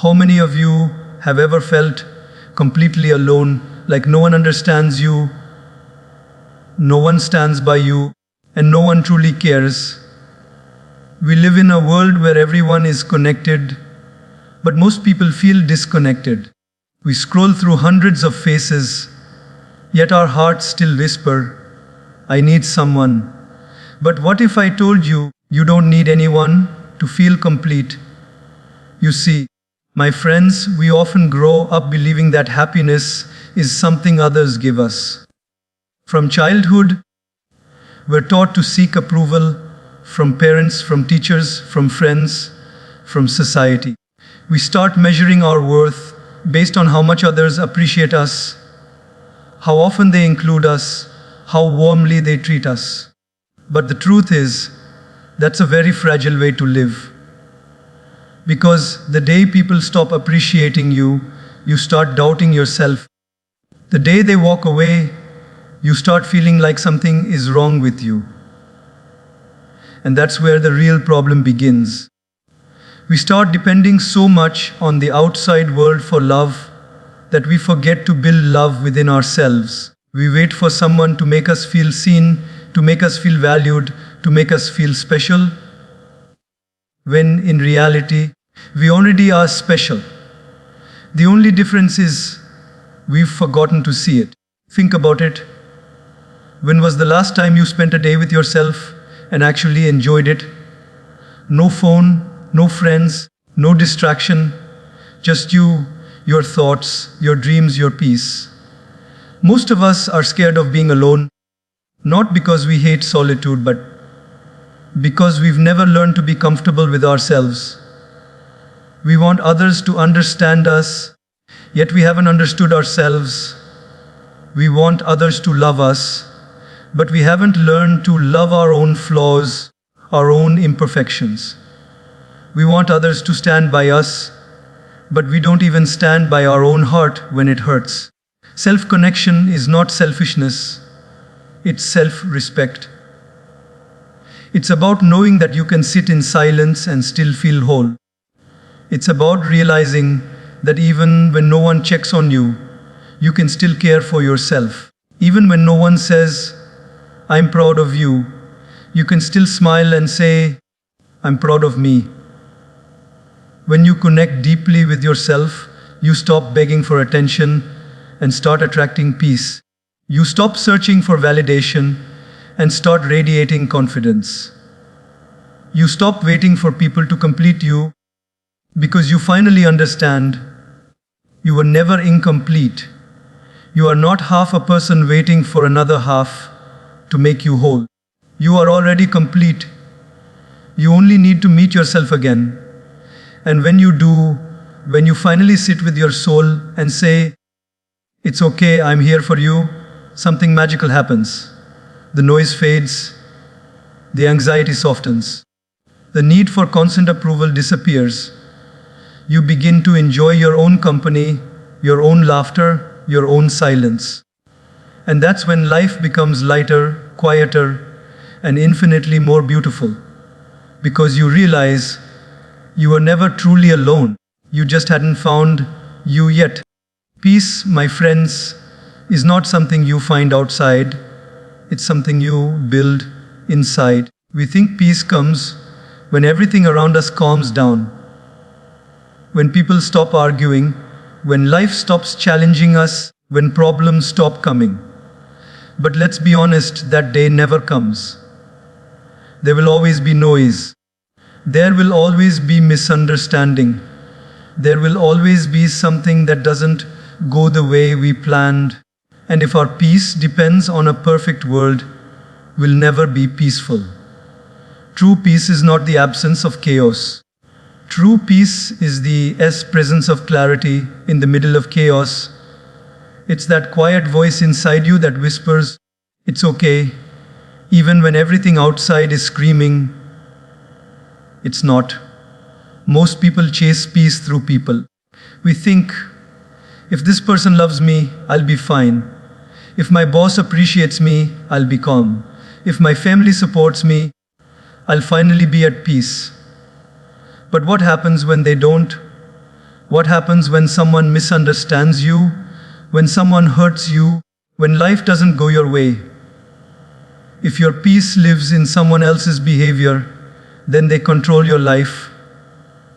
How many of you have ever felt completely alone, like no one understands you, no one stands by you, and no one truly cares? We live in a world where everyone is connected, but most people feel disconnected. We scroll through hundreds of faces, yet our hearts still whisper, "I need someone." But what if I told you, you don't need anyone to feel complete? You see, my friends, we often grow up believing that happiness is something others give us. From childhood, we're taught to seek approval from parents, from teachers, from friends, from society. We start measuring our worth based on how much others appreciate us, how often they include us, how warmly they treat us. But the truth is, that's a very fragile way to live. Because the day people stop appreciating you, you start doubting yourself. The day they walk away, you start feeling like something is wrong with you. And that's where the real problem begins. We start depending so much on the outside world for love that we forget to build love within ourselves. We wait for someone to make us feel seen, to make us feel valued, to make us feel special, when in reality, we already are special. The only difference is we've forgotten to see it. Think about it. When was the last time you spent a day with yourself and actually enjoyed it? No phone, no friends, no distraction, just you, your thoughts, your dreams, your peace. Most of us are scared of being alone, not because we hate solitude, but because we've never learned to be comfortable with ourselves. We want others to understand us, yet we haven't understood ourselves. We want others to love us, but we haven't learned to love our own flaws, our own imperfections. We want others to stand by us, but we don't even stand by our own heart when it hurts. Self-connection is not selfishness, it's self-respect. It's about knowing that you can sit in silence and still feel whole. It's about realizing that even when no one checks on you, you can still care for yourself. Even when no one says, "I'm proud of you," you can still smile and say, "I'm proud of me." When you connect deeply with yourself, you stop begging for attention and start attracting peace. You stop searching for validation and start radiating confidence. You stop waiting for people to complete you because you finally understand you were never incomplete. You are not half a person waiting for another half to make you whole. You are already complete. You only need to meet yourself again. And when you do, when you finally sit with your soul and say, "It's okay, I'm here for you," something magical happens. The noise fades, the anxiety softens, the need for constant approval disappears. You begin to enjoy your own company, your own laughter, your own silence. And that's when life becomes lighter, quieter, and infinitely more beautiful. Because you realize you were never truly alone. You just hadn't found you yet. Peace, my friends, is not something you find outside. It's something you build inside. We think peace comes when everything around us calms down, when people stop arguing, when life stops challenging us, when problems stop coming. But let's be honest, that day never comes. There will always be noise. There will always be misunderstanding. There will always be something that doesn't go the way we planned. And if our peace depends on a perfect world, we'll never be peaceful. True peace is not the absence of chaos. True peace is the presence of clarity in the middle of chaos. It's that quiet voice inside you that whispers, "It's okay," even when everything outside is screaming, "It's not." Most people chase peace through people. We think, if this person loves me, I'll be fine. If my boss appreciates me, I'll be calm. If my family supports me, I'll finally be at peace. But what happens when they don't? What happens when someone misunderstands you, when someone hurts you, when life doesn't go your way? If your peace lives in someone else's behavior, then they control your life,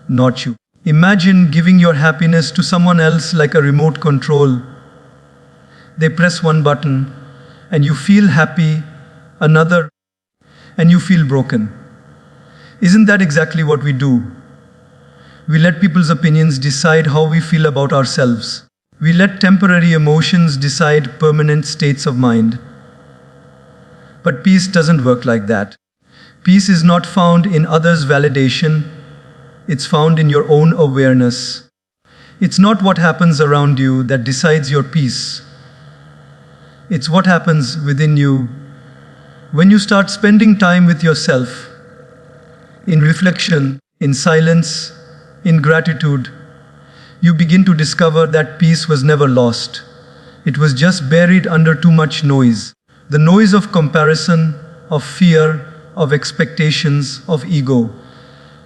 not you. Imagine giving your happiness to someone else like a remote control. They press one button, and you feel happy, another, and you feel broken. Isn't that exactly what we do? We let people's opinions decide how we feel about ourselves. We let temporary emotions decide permanent states of mind. But peace doesn't work like that. Peace is not found in others' validation. It's found in your own awareness. It's not what happens around you that decides your peace. It's what happens within you. When you start spending time with yourself, in reflection, in silence, in gratitude, you begin to discover that peace was never lost. It was just buried under too much noise. The noise of comparison, of fear, of expectations, of ego.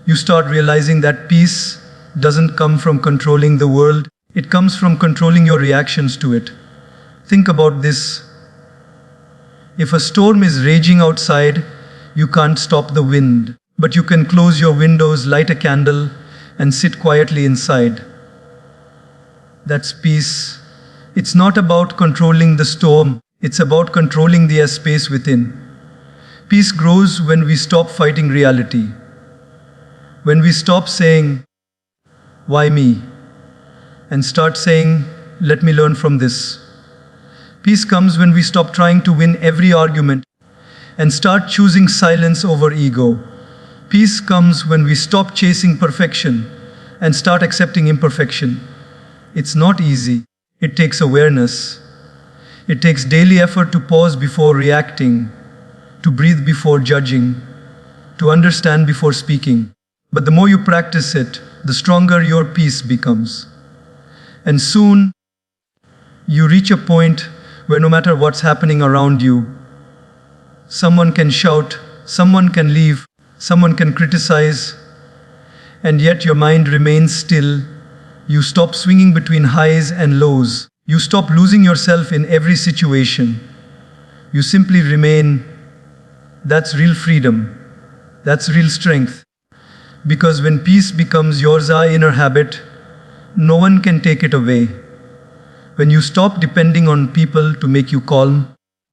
You start realizing that peace doesn't come from controlling the world, it comes from controlling your reactions to it. Think about this. If a storm is raging outside, you can't stop the wind, but you can close your windows, light a candle, and sit quietly inside. That's peace. It's not about controlling the storm, it's about controlling the space within. Peace grows when we stop fighting reality. When we stop saying, "Why me?" and start saying, "Let me learn from this." Peace comes when we stop trying to win every argument and start choosing silence over ego. Peace comes when we stop chasing perfection and start accepting imperfection. It's not easy. It takes awareness. It takes daily effort to pause before reacting, to breathe before judging, to understand before speaking. But the more you practice it, the stronger your peace becomes. And soon, you reach a point where no matter what's happening around you, someone can shout, someone can leave, someone can criticize, and yet your mind remains still. You stop swinging between highs and lows. You stop losing yourself in every situation. You simply remain. That's real freedom. That's real strength. Because when peace becomes yours, our inner habit, no one can take it away. When you stop depending on people to make you calm,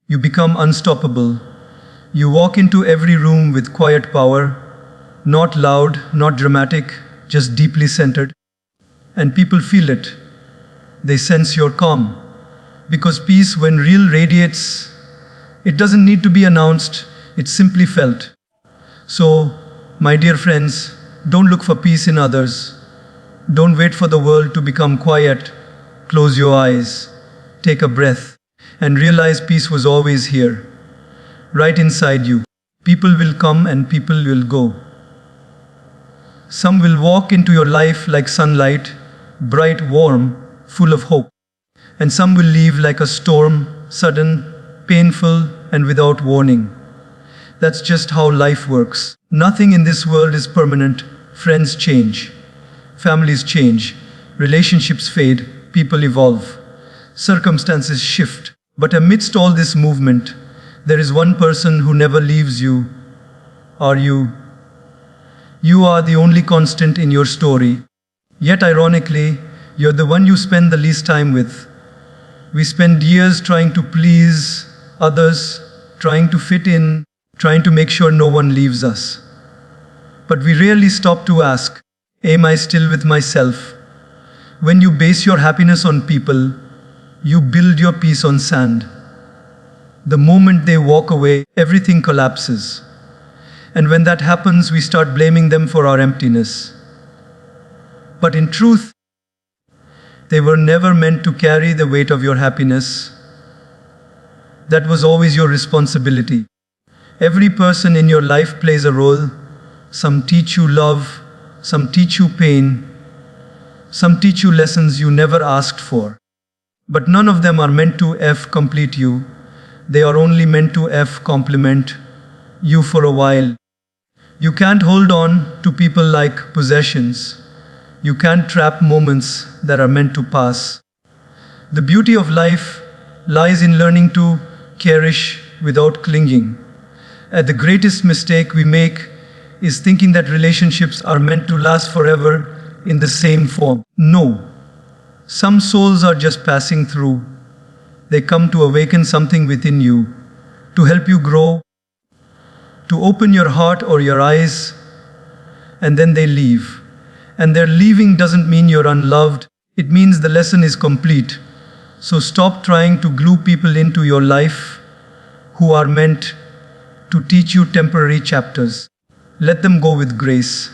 you become unstoppable. You walk into every room with quiet power, not loud, not dramatic, just deeply centered. And people feel it. They sense your calm. Because peace, when real, radiates, it doesn't need to be announced, it's simply felt. So, my dear friends, don't look for peace in others. Don't wait for the world to become quiet. Close your eyes, take a breath, and realize peace was always here, right inside you. People will come and people will go. Some will walk into your life like sunlight, bright, warm, full of hope. And some will leave like a storm, sudden, painful, and without warning. That's just how life works. Nothing in this world is permanent. Friends change. Families change. Relationships fade. People evolve. Circumstances shift. But amidst all this movement, there is one person who never leaves you. Are you? You are the only constant in your story. Yet ironically, you're the one you spend the least time with. We spend years trying to please others, trying to fit in, trying to make sure no one leaves us. But we rarely stop to ask, am I still with myself? When you base your happiness on people, you build your peace on sand. The moment they walk away, everything collapses. And when that happens, we start blaming them for our emptiness. But in truth, they were never meant to carry the weight of your happiness. That was always your responsibility. Every person in your life plays a role. Some teach you love, some teach you pain, some teach you lessons you never asked for. But none of them are meant to complete you. They are only meant to complement you for a while. You can't hold on to people like possessions. You can't trap moments that are meant to pass. The beauty of life lies in learning to cherish without clinging. The greatest mistake we make is thinking that relationships are meant to last forever in the same form. No. Some souls are just passing through. They come to awaken something within you, to help you grow, to open your heart or your eyes, and then they leave. And their leaving doesn't mean you're unloved, it means the lesson is complete. So stop trying to glue people into your life who are meant to teach you temporary chapters. Let them go with grace.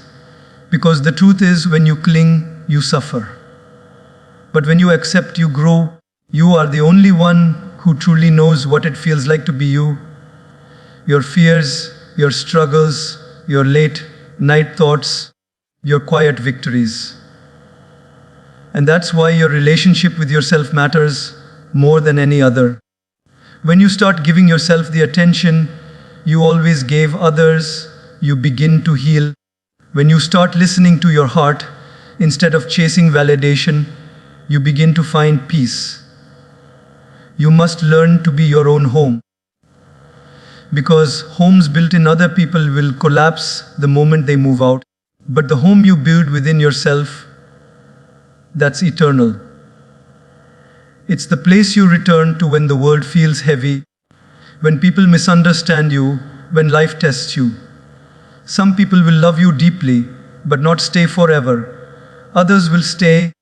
Because the truth is, when you cling, you suffer. But when you accept, you grow. You are the only one who truly knows what it feels like to be you. Your fears, your struggles, your late night thoughts, your quiet victories. And that's why your relationship with yourself matters more than any other. When you start giving yourself the attention you always gave others, you begin to heal. When you start listening to your heart instead of chasing validation, you begin to find peace. You must learn to be your own home. Because homes built in other people will collapse the moment they move out. But the home you build within yourself, that's eternal. It's the place you return to when the world feels heavy, when people misunderstand you, when life tests you. Some people will love you deeply, but not stay forever. Others will stay,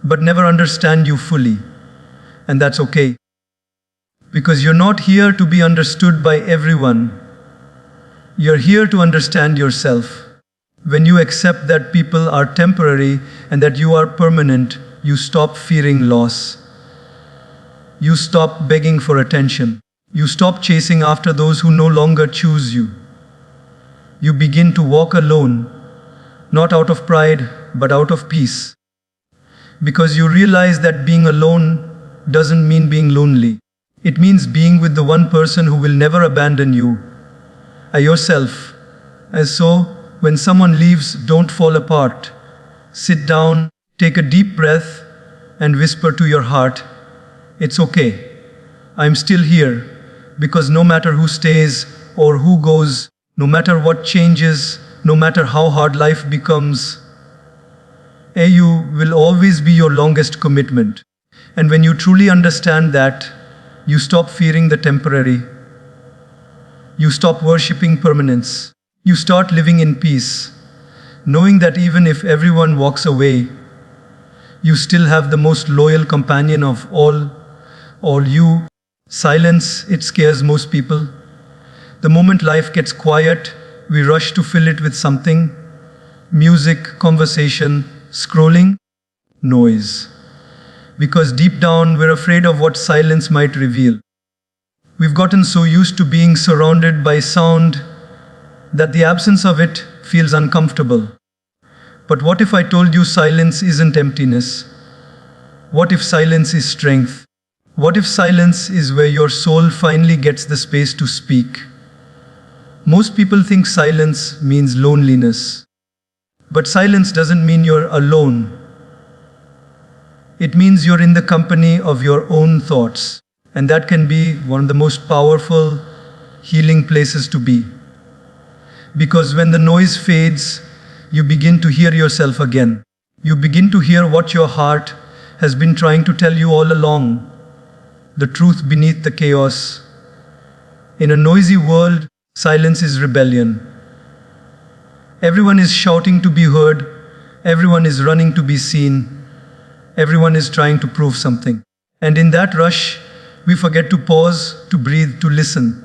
but never understand you fully. And that's okay. Because you're not here to be understood by everyone. You're here to understand yourself. When you accept that people are temporary and that you are permanent, you stop fearing loss. You stop begging for attention. You stop chasing after those who no longer choose you. You begin to walk alone, not out of pride, but out of peace. Because you realize that being alone doesn't mean being lonely. It means being with the one person who will never abandon you, yourself. And so, when someone leaves, don't fall apart. Sit down, take a deep breath, and whisper to your heart, "It's okay. I'm still here." Because no matter who stays or who goes, no matter what changes, no matter how hard life becomes, you will always be your longest commitment. And when you truly understand that, you stop fearing the temporary. You stop worshipping permanence. You start living in peace, knowing that even if everyone walks away, you still have the most loyal companion of all you. Silence, it scares most people. The moment life gets quiet, we rush to fill it with something: music, conversation, scrolling, noise. Because deep down, we're afraid of what silence might reveal. We've gotten so used to being surrounded by sound that the absence of it feels uncomfortable. But what if I told you silence isn't emptiness? What if silence is strength? What if silence is where your soul finally gets the space to speak? Most people think silence means loneliness. But silence doesn't mean you're alone. It means you're in the company of your own thoughts. And that can be one of the most powerful, healing places to be. Because when the noise fades, you begin to hear yourself again. You begin to hear what your heart has been trying to tell you all along. The truth beneath the chaos. In a noisy world, silence is rebellion. Everyone is shouting to be heard. Everyone is running to be seen. Everyone is trying to prove something. And in that rush, we forget to pause, to breathe, to listen.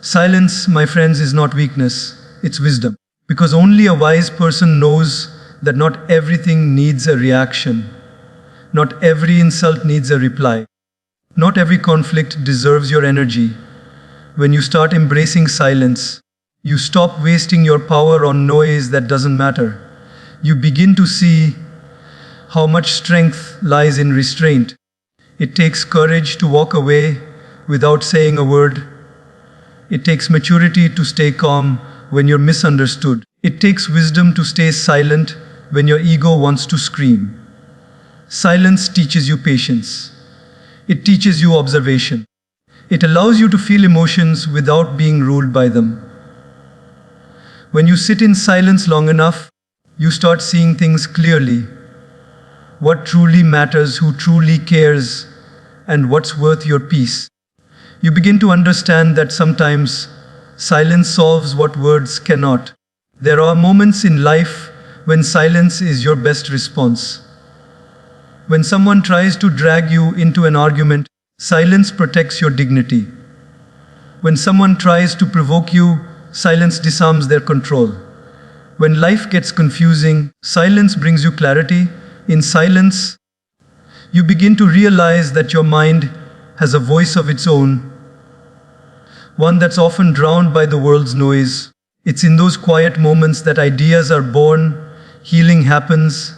Silence, my friends, is not weakness, it's wisdom. Because only a wise person knows that not everything needs a reaction. Not every insult needs a reply. Not every conflict deserves your energy. When you start embracing silence, you stop wasting your power on noise that doesn't matter. You begin to see how much strength lies in restraint. It takes courage to walk away without saying a word. It takes maturity to stay calm when you're misunderstood. It takes wisdom to stay silent when your ego wants to scream. Silence teaches you patience. It teaches you observation. It allows you to feel emotions without being ruled by them. When you sit in silence long enough, you start seeing things clearly. What truly matters, who truly cares, and what's worth your peace. You begin to understand that sometimes silence solves what words cannot. There are moments in life when silence is your best response. When someone tries to drag you into an argument, silence protects your dignity. When someone tries to provoke you, silence disarms their control. When life gets confusing, silence brings you clarity. In silence, you begin to realize that your mind has a voice of its own, one that's often drowned by the world's noise. It's in those quiet moments that ideas are born, healing happens,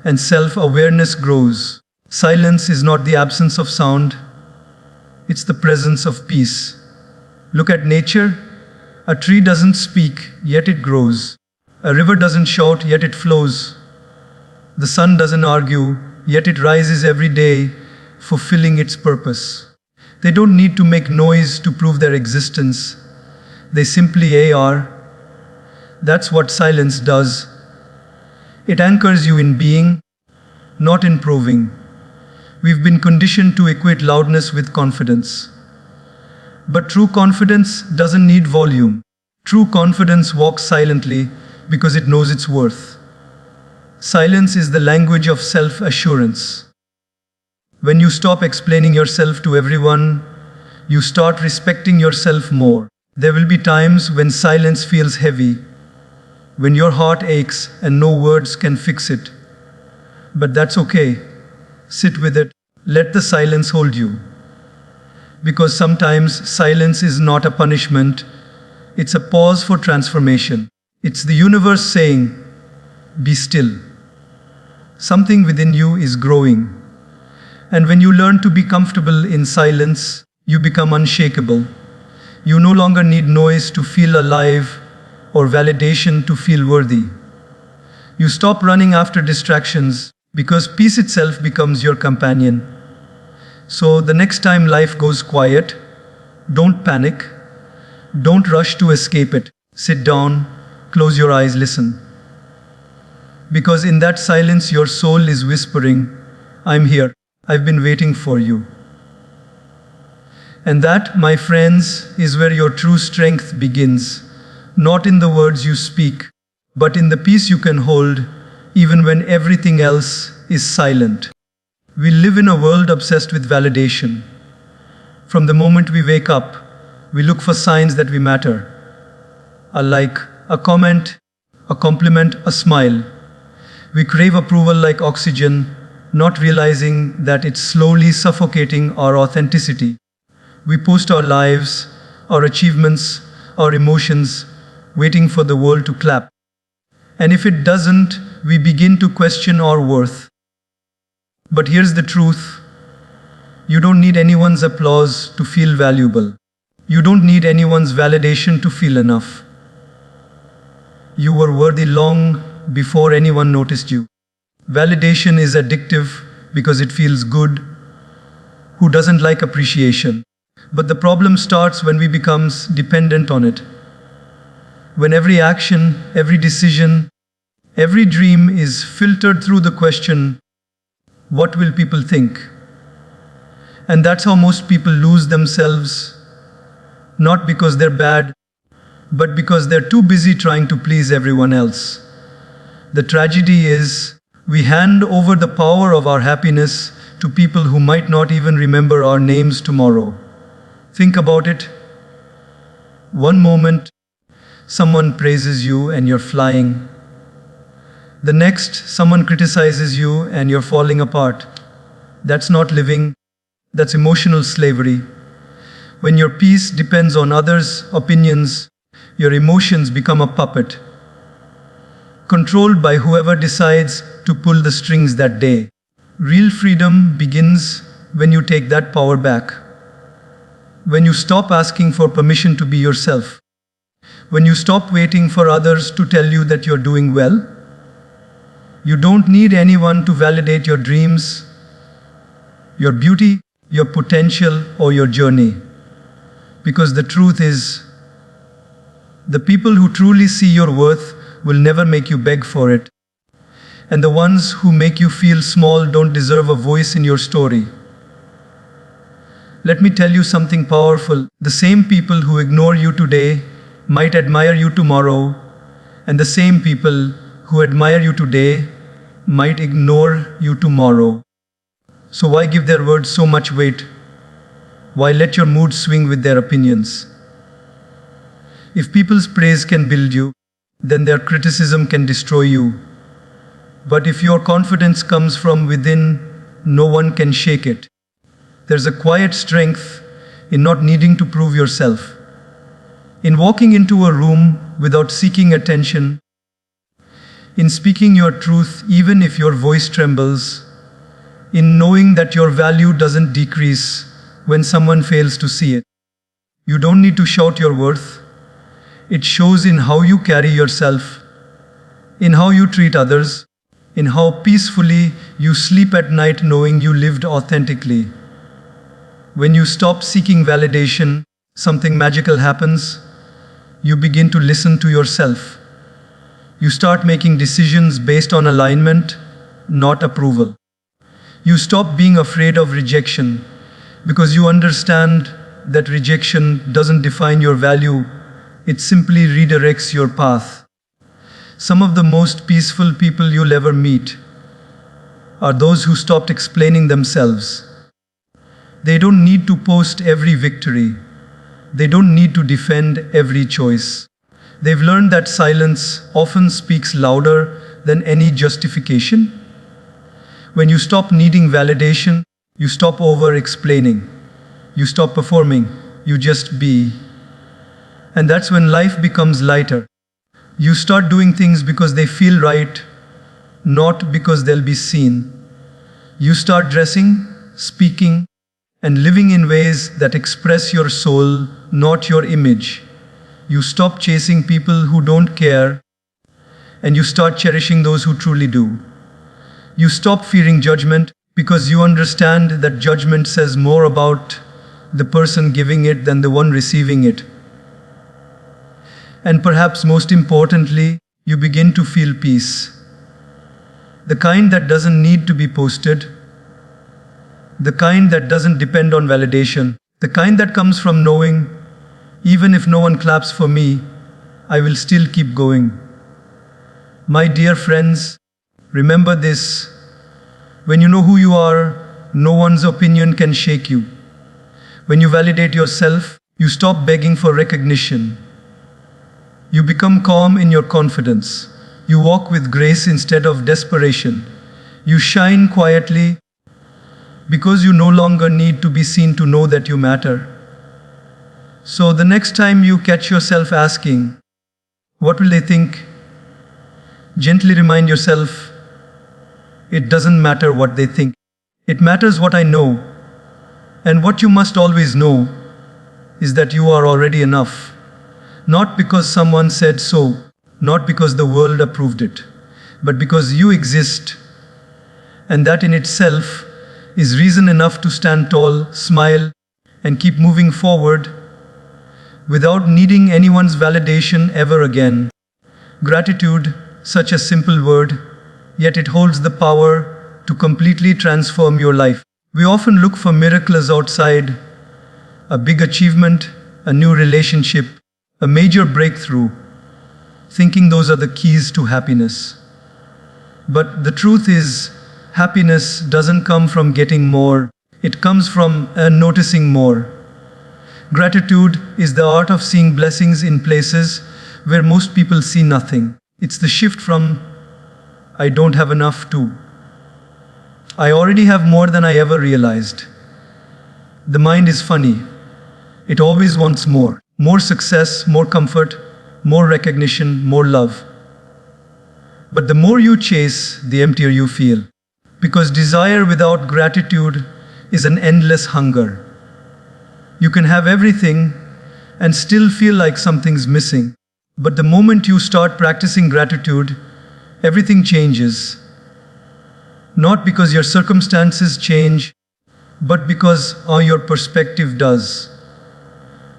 and self-awareness grows. Silence is not the absence of sound, it's the presence of peace. Look at nature. A tree doesn't speak, yet it grows. A river doesn't shout, yet it flows. The sun doesn't argue, yet it rises every day, fulfilling its purpose. They don't need to make noise to prove their existence. They simply are. That's what silence does. It anchors you in being, not in proving. We've been conditioned to equate loudness with confidence. But true confidence doesn't need volume. True confidence walks silently because it knows its worth. Silence is the language of self-assurance. When you stop explaining yourself to everyone, you start respecting yourself more. There will be times when silence feels heavy, when your heart aches and no words can fix it. But that's okay. Sit with it. Let the silence hold you. Because sometimes silence is not a punishment, it's a pause for transformation. It's the universe saying, be still. Something within you is growing. And when you learn to be comfortable in silence, you become unshakable. You no longer need noise to feel alive or validation to feel worthy. You stop running after distractions because peace itself becomes your companion. So the next time life goes quiet, don't panic. Don't rush to escape it. Sit down, close your eyes, listen. Because in that silence your soul is whispering, I'm here. I've been waiting for you. And that, my friends, is where your true strength begins. Not in the words you speak, but in the peace you can hold, even when everything else is silent. We live in a world obsessed with validation. From the moment we wake up, we look for signs that we matter. A like, a comment, a compliment, a smile. We crave approval like oxygen, not realizing that it's slowly suffocating our authenticity. We post our lives, our achievements, our emotions, waiting for the world to clap. And if it doesn't, we begin to question our worth. But here's the truth. You don't need anyone's applause to feel valuable. You don't need anyone's validation to feel enough. You were worthy long before anyone noticed you. Validation is addictive because it feels good. Who doesn't like appreciation? But the problem starts when we become dependent on it. When every action, every decision, every dream is filtered through the question, what will people think? And that's how most people lose themselves, not because they're bad, but because they're too busy trying to please everyone else. The tragedy is, we hand over the power of our happiness to people who might not even remember our names tomorrow. Think about it. One moment, someone praises you and you're flying. The next, someone criticizes you and you're falling apart. That's not living. That's emotional slavery. When your peace depends on others' opinions, your emotions become a puppet, controlled by whoever decides to pull the strings that day. Real freedom begins when you take that power back. When you stop asking for permission to be yourself. When you stop waiting for others to tell you that you're doing well. You don't need anyone to validate your dreams, your beauty, your potential, or your journey. Because the truth is, the people who truly see your worth will never make you beg for it. And the ones who make you feel small don't deserve a voice in your story. Let me tell you something powerful. The same people who ignore you today might admire you tomorrow, and the same people who admire you today might ignore you tomorrow. So why give their words so much weight? Why let your mood swing with their opinions? If people's praise can build you, then their criticism can destroy you. But if your confidence comes from within, no one can shake it. There's a quiet strength in not needing to prove yourself, in walking into a room without seeking attention, in speaking your truth even if your voice trembles, in knowing that your value doesn't decrease when someone fails to see it. You don't need to shout your worth. It shows in how you carry yourself, in how you treat others, in how peacefully you sleep at night knowing you lived authentically. When you stop seeking validation, something magical happens. You begin to listen to yourself. You start making decisions based on alignment, not approval. You stop being afraid of rejection because you understand that rejection doesn't define your value, it simply redirects your path. Some of the most peaceful people you'll ever meet are those who stopped explaining themselves. They don't need to post every victory. They don't need to defend every choice. They've learned that silence often speaks louder than any justification. When you stop needing validation, you stop over-explaining. You stop performing. You just be. And that's when life becomes lighter. You start doing things because they feel right, not because they'll be seen. You start dressing, speaking, and living in ways that express your soul, not your image. You stop chasing people who don't care, and you start cherishing those who truly do. You stop fearing judgment because you understand that judgment says more about the person giving it than the one receiving it. And perhaps most importantly, you begin to feel peace. The kind that doesn't need to be posted, the kind that doesn't depend on validation, the kind that comes from knowing, even if no one claps for me, I will still keep going. My dear friends, remember this. When you know who you are, no one's opinion can shake you. When you validate yourself, you stop begging for recognition. You become calm in your confidence. You walk with grace instead of desperation. You shine quietly because you no longer need to be seen to know that you matter. So the next time you catch yourself asking, what will they think? Gently remind yourself, it doesn't matter what they think. It matters what I know. And what you must always know is that you are already enough. Not because someone said so, not because the world approved it, but because you exist. And that in itself is reason enough to stand tall, smile, and keep moving forward without needing anyone's validation ever again. Gratitude, such a simple word, yet it holds the power to completely transform your life. We often look for miracles outside, a big achievement, a new relationship, a major breakthrough, thinking those are the keys to happiness. But the truth is, happiness doesn't come from getting more, it comes from noticing more. Gratitude is the art of seeing blessings in places where most people see nothing. It's the shift from, I don't have enough to, I already have more than I ever realized. The mind is funny. It always wants more. More success, more comfort, more recognition, more love. But the more you chase, the emptier you feel. Because desire without gratitude is an endless hunger. You can have everything and still feel like something's missing. But the moment you start practicing gratitude, everything changes. Not because your circumstances change, but because your perspective does.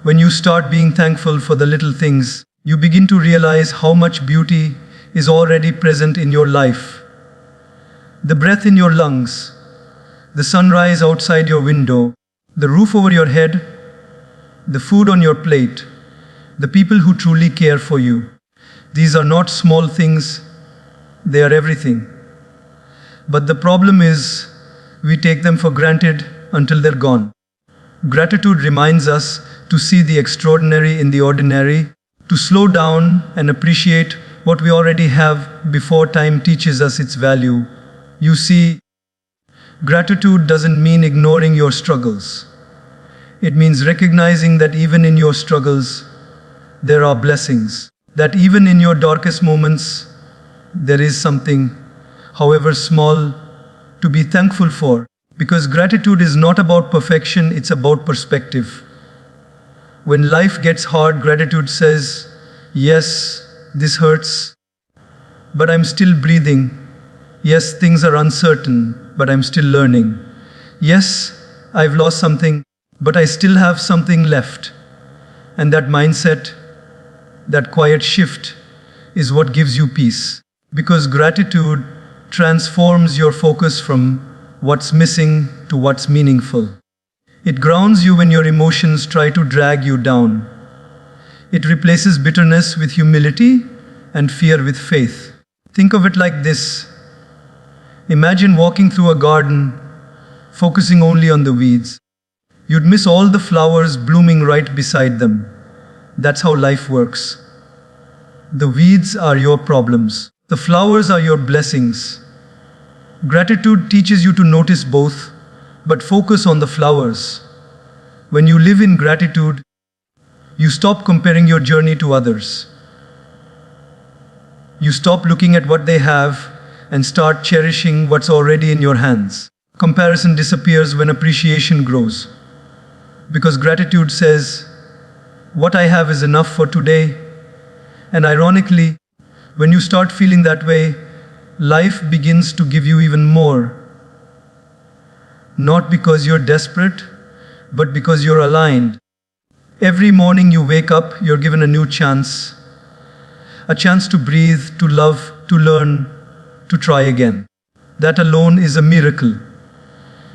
When you start being thankful for the little things, you begin to realize how much beauty is already present in your life. The breath in your lungs, the sunrise outside your window, the roof over your head, the food on your plate, the people who truly care for you. These are not small things, they are everything. But the problem is, we take them for granted until they're gone. Gratitude reminds us to see the extraordinary in the ordinary, to slow down and appreciate what we already have before time teaches us its value. You see, gratitude doesn't mean ignoring your struggles. It means recognizing that even in your struggles, there are blessings. That even in your darkest moments, there is something, however small, to be thankful for. Because gratitude is not about perfection, it's about perspective. When life gets hard, gratitude says, yes, this hurts, but I'm still breathing. Yes, things are uncertain, but I'm still learning. Yes, I've lost something, but I still have something left. And that mindset, that quiet shift, is what gives you peace. Because gratitude transforms your focus from what's missing to what's meaningful. It grounds you when your emotions try to drag you down. It replaces bitterness with humility and fear with faith. Think of it like this. Imagine walking through a garden, focusing only on the weeds. You'd miss all the flowers blooming right beside them. That's how life works. The weeds are your problems. The flowers are your blessings. Gratitude teaches you to notice both, but focus on the flowers. When you live in gratitude, you stop comparing your journey to others. You stop looking at what they have and start cherishing what's already in your hands. Comparison disappears when appreciation grows. Because gratitude says, what I have is enough for today. And ironically, when you start feeling that way, life begins to give you even more. Not because you're desperate, but because you're aligned. Every morning you wake up, you're given a new chance. A chance to breathe, to love, to learn, to try again. That alone is a miracle.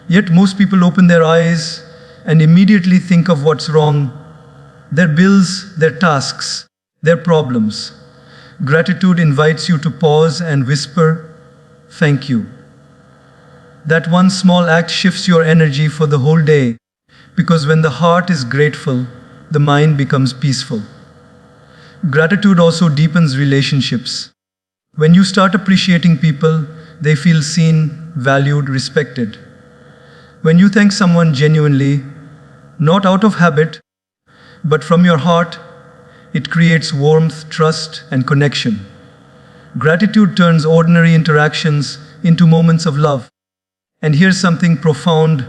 Yet most people open their eyes and immediately think of what's wrong, their bills, their tasks, their problems. Gratitude invites you to pause and whisper, thank you. That one small act shifts your energy for the whole day, because when the heart is grateful, the mind becomes peaceful. Gratitude also deepens relationships. When you start appreciating people, they feel seen, valued, respected. When you thank someone genuinely, not out of habit, but from your heart, it creates warmth, trust, and connection. Gratitude turns ordinary interactions into moments of love. And here's something profound.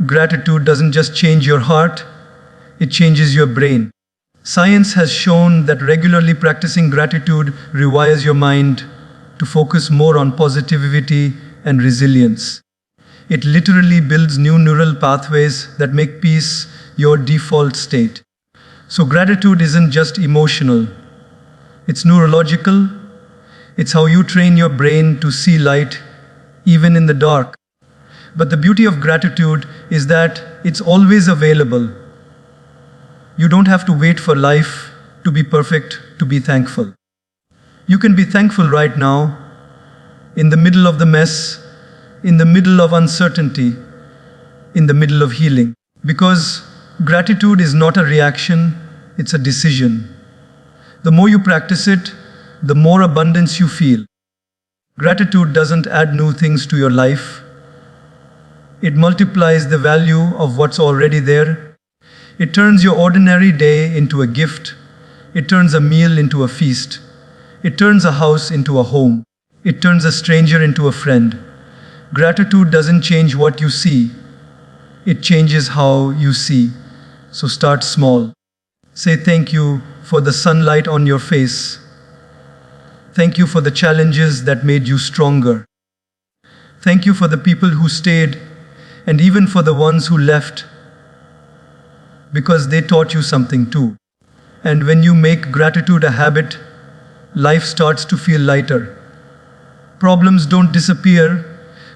Gratitude doesn't just change your heart, it changes your brain. Science has shown that regularly practicing gratitude rewires your mind to focus more on positivity and resilience. It literally builds new neural pathways that make peace your default state. So gratitude isn't just emotional, it's neurological. It's how you train your brain to see light even in the dark. But the beauty of gratitude is that it's always available. You don't have to wait for life to be perfect to be thankful. You can be thankful right now, in the middle of the mess, in the middle of uncertainty, in the middle of healing. Because gratitude is not a reaction, it's a decision. The more you practice it, the more abundance you feel. Gratitude doesn't add new things to your life. It multiplies the value of what's already there. It turns your ordinary day into a gift. It turns a meal into a feast. It turns a house into a home. It turns a stranger into a friend. Gratitude doesn't change what you see. It changes how you see. So start small. Say thank you for the sunlight on your face. Thank you for the challenges that made you stronger. Thank you for the people who stayed, and even for the ones who left, because they taught you something too. And when you make gratitude a habit, life starts to feel lighter. Problems don't disappear,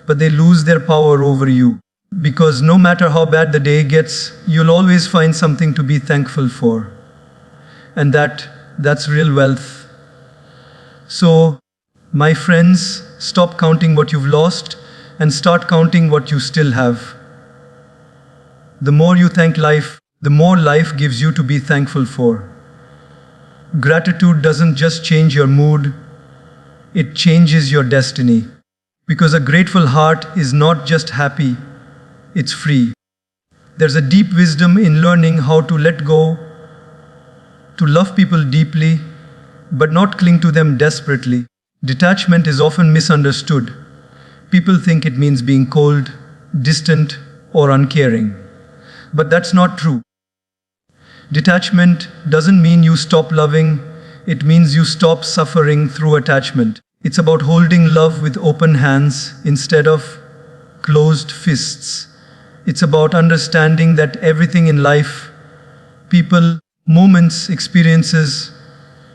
but they lose their power over you. Because no matter how bad the day gets, you'll always find something to be thankful for. And that's real wealth. So, my friends, stop counting what you've lost and start counting what you still have. The more you thank life, the more life gives you to be thankful for. Gratitude doesn't just change your mood, it changes your destiny. Because a grateful heart is not just happy, it's free. There's a deep wisdom in learning how to let go, to love people deeply, but not cling to them desperately. Detachment is often misunderstood. People think it means being cold, distant, or uncaring. But that's not true. Detachment doesn't mean you stop loving, it means you stop suffering through attachment. It's about holding love with open hands instead of closed fists. It's about understanding that everything in life, people, moments, experiences,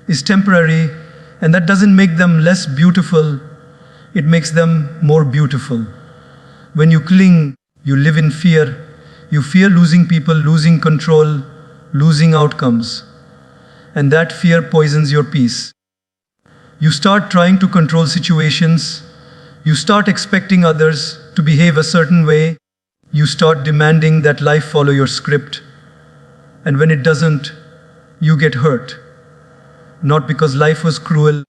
is temporary, and that doesn't make them less beautiful, it makes them more beautiful. When you cling, you live in fear. You fear losing people, losing control, losing outcomes. And that fear poisons your peace. You start trying to control situations. You start expecting others to behave a certain way. You start demanding that life follow your script. And when it doesn't, you get hurt. Not because life was cruel,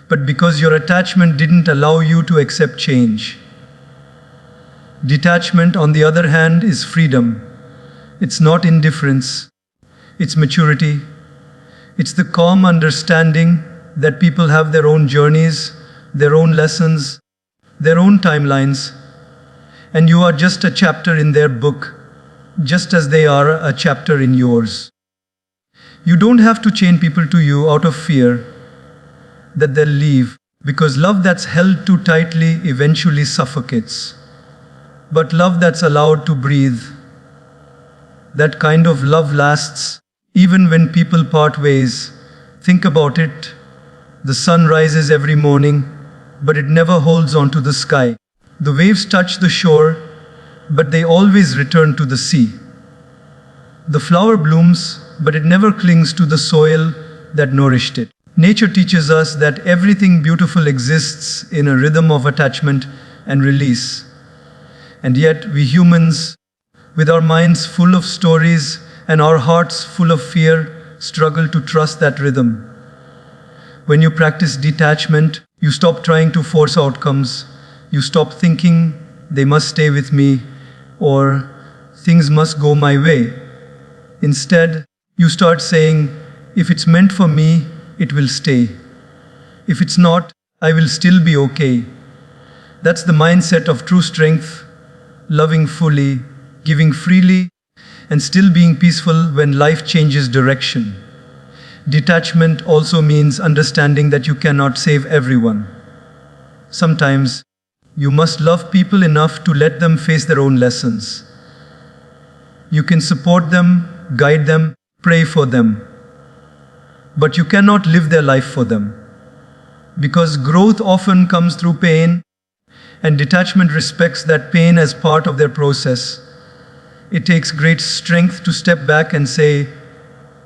but because your attachment didn't allow you to accept change. Detachment, on the other hand, is freedom. It's not indifference. It's maturity. It's the calm understanding that people have their own journeys, their own lessons, their own timelines, and you are just a chapter in their book, just as they are a chapter in yours. You don't have to chain people to you out of fear that they'll leave, because love that's held too tightly eventually suffocates. But love that's allowed to breathe, that kind of love lasts even when people part ways. Think about it. The sun rises every morning, but it never holds onto the sky. The waves touch the shore, but they always return to the sea. The flower blooms, but it never clings to the soil that nourished it. Nature teaches us that everything beautiful exists in a rhythm of attachment and release. And yet we humans, with our minds full of stories and our hearts full of fear, struggle to trust that rhythm. When you practice detachment, you stop trying to force outcomes. You stop thinking, they must stay with me, or things must go my way. Instead, you start saying, if it's meant for me, it will stay. If it's not, I will still be okay. That's the mindset of true strength, loving fully, giving freely, and still being peaceful when life changes direction. Detachment also means understanding that you cannot save everyone. Sometimes, you must love people enough to let them face their own lessons. You can support them, guide them, pray for them. But you cannot live their life for them. Because growth often comes through pain, and detachment respects that pain as part of their process. It takes great strength to step back and say,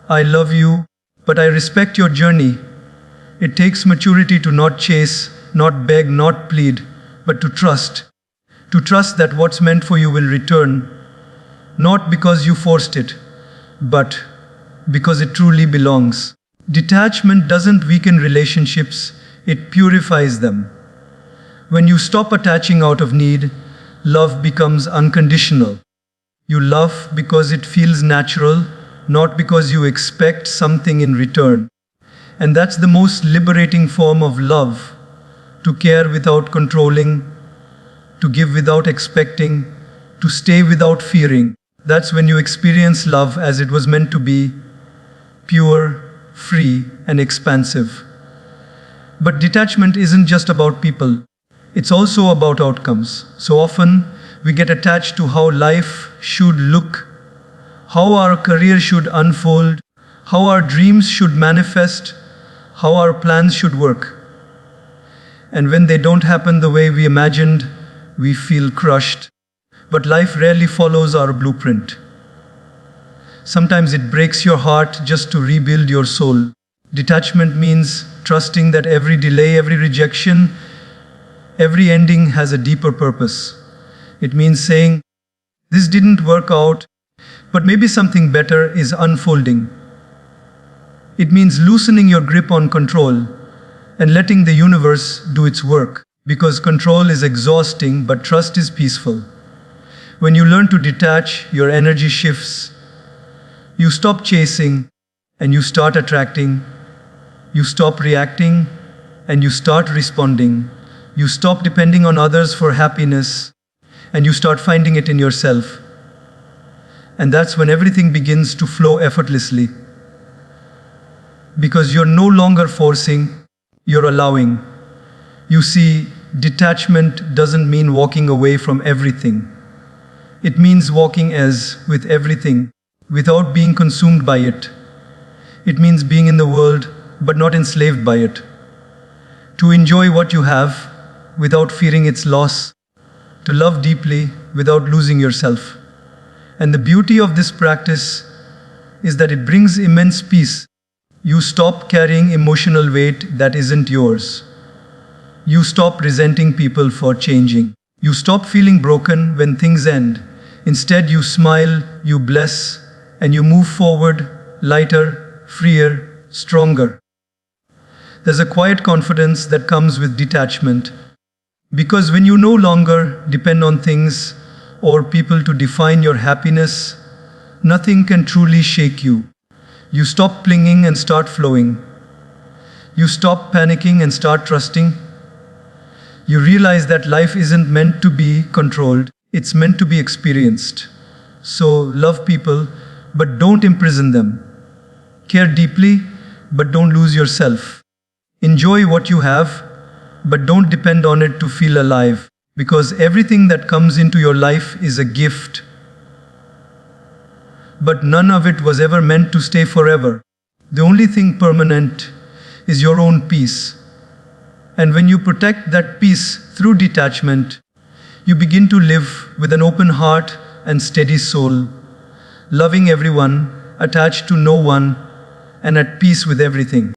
I love you, but I respect your journey. It takes maturity to not chase, not beg, not plead, but to trust. To trust that what's meant for you will return, not because you forced it, but because it truly belongs. Detachment doesn't weaken relationships, it purifies them. When you stop attaching out of need, love becomes unconditional. You love because it feels natural, not because you expect something in return. And that's the most liberating form of love, to care without controlling, to give without expecting, to stay without fearing. That's when you experience love as it was meant to be, pure, free, and expansive. But detachment isn't just about people. It's also about outcomes. So often, we get attached to how life should look, how our career should unfold, how our dreams should manifest, how our plans should work. And when they don't happen the way we imagined, we feel crushed. But life rarely follows our blueprint. Sometimes it breaks your heart just to rebuild your soul. Detachment means trusting that every delay, every rejection, every ending has a deeper purpose. It means saying, this didn't work out, but maybe something better is unfolding. It means loosening your grip on control and letting the universe do its work, because control is exhausting, but trust is peaceful. When you learn to detach, your energy shifts. You stop chasing and you start attracting. You stop reacting and you start responding. You stop depending on others for happiness and you start finding it in yourself. And that's when everything begins to flow effortlessly. Because you're no longer forcing, you're allowing. You see, detachment doesn't mean walking away from everything. It means walking as with everything, without being consumed by it. It means being in the world, but not enslaved by it. To enjoy what you have, without fearing its loss. To love deeply, without losing yourself. And the beauty of this practice is that it brings immense peace. You stop carrying emotional weight that isn't yours. You stop resenting people for changing. You stop feeling broken when things end. Instead, you smile, you bless, and you move forward, lighter, freer, stronger. There's a quiet confidence that comes with detachment. Because when you no longer depend on things or people to define your happiness, nothing can truly shake you. You stop clinging and start flowing. You stop panicking and start trusting. You realize that life isn't meant to be controlled, it's meant to be experienced. So love people, but don't imprison them. Care deeply, but don't lose yourself. Enjoy what you have, but don't depend on it to feel alive. Because everything that comes into your life is a gift. But none of it was ever meant to stay forever. The only thing permanent is your own peace. And when you protect that peace through detachment, you begin to live with an open heart and steady soul, loving everyone, attached to no one, and at peace with everything.